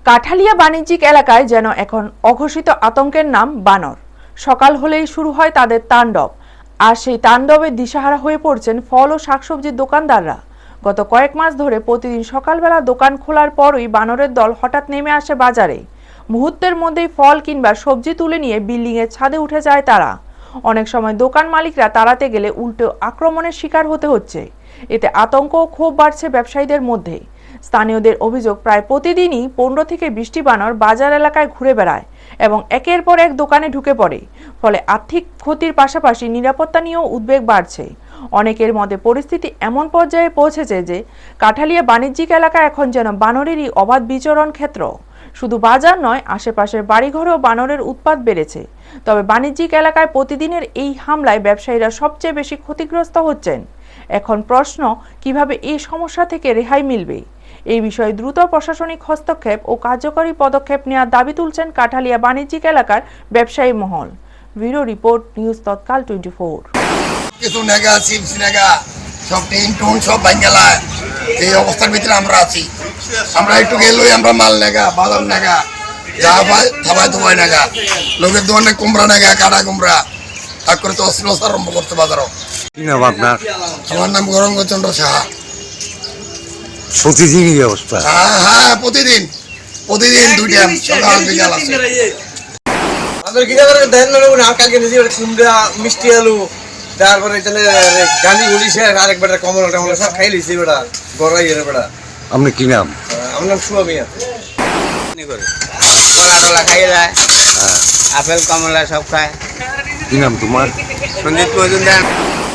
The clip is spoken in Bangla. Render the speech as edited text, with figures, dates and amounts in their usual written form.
কাঠালিয়া বাণিজ্যিক এলাকায় যেন এখন অঘোষিত আতঙ্কের নাম বানর। সকাল হলেই শুরু হয় তাদের তাণ্ডব, আর সেই তাণ্ডবে দিশাহারা হয়ে পড়ছেন ফল ও শাকসবজির দোকানদাররা। গত কয়েক মাস ধরে প্রতিদিন সকালবেলা দোকান খোলার পরই বানরের দল হঠাৎ নেমে আসে বাজারে। মুহূর্তের মধ্যেই ফল কিংবা সবজি তুলে নিয়ে বিল্ডিংয়ের ছাদে উঠে যায় তারা। অনেক সময় দোকান মালিকরা তাড়াতে গেলে উল্টো আক্রমণের শিকার হতে হচ্ছে। এতে আতঙ্ক ও ক্ষোভ বাড়ছে ব্যবসায়ীদের মধ্যে। স্থানীয়দের অভিযোগ, প্রায় প্রতিদিনই 15 থেকে 20টি বানর বাজার এলাকায় ঘুরে বেড়ায় এবং একের পর এক দোকানে ঢুকে পড়ে। ফলে আর্থিক ক্ষতির পাশাপাশি নিরাপত্তা নিয়েও উদ্বেগ বাড়ছে। অনেকের মতে পরিস্থিতি এমন পর্যায়ে পৌঁছেছে যে কাঠালিয়া বাণিজ্যিক এলাকা এখন যেন বানরেরই অবাধ বিচরণ ক্ষেত্র। শুধু বাজার নয়, আশেপাশের বাড়িঘরেও বানরের উৎপাত বেড়েছে। তবে বাণিজ্যিক এলাকায় প্রতিদিনের এই হামলায় ব্যবসায়ীরা সবচেয়ে বেশি ক্ষতিগ্রস্ত হচ্ছেন। এখন প্রশ্ন, কিভাবে এই সমস্যা থেকে রেহাই মিলবে? এই বিষয়ে দ্রুত প্রশাসনিক হস্তক্ষেপ ও কার্যকরী পদক্ষেপ নেওয়ার দাবি তুলছেন কাঠালিয়া বাণিজ্যিক এলাকার ব্যবসায়ী মহল। ব্যুরো রিপোর্ট, নিউজ তৎকাল 24। কিছু নেগা চিপস নেগা সব টিন টুন সব ভাঙ্গেলায় এই অবস্থার ভিতরে আমরা আছি। আমরা একটু গেলেই আমরা মাল নেগা বাদাম নেগা যা পায় থাবায় ধোবাই নেগা, লোকের দোকানে কুমড়া নেগা কাটা কুমড়া তার করে তো অশ্লীলতা আরম্ভ করতে বাজারও। কি নাম আপনার? আমার নাম গৌরঙ্গচন্দ্র সাহা। প্রতিদিনই অবস্থা? হ্যাঁ প্রতিদিন দুইটা সকাল বিকাল আছে। আমাদের কি করে দেন না লোক কালকে নিজে কুমড়া মিষ্টি আলু তারপরে তাহলে গালি উলিশে আরেকবার কমলা টমলা সব খাই লিছি বেটা গড়াই এর বেটা। আপনি কি নাম? আমার নাম সুয়া মিয়া। কলা খাই যায়, আপেল কমলা সব খায়। কি নাম তোমার? সন্দীপ মজুমদার।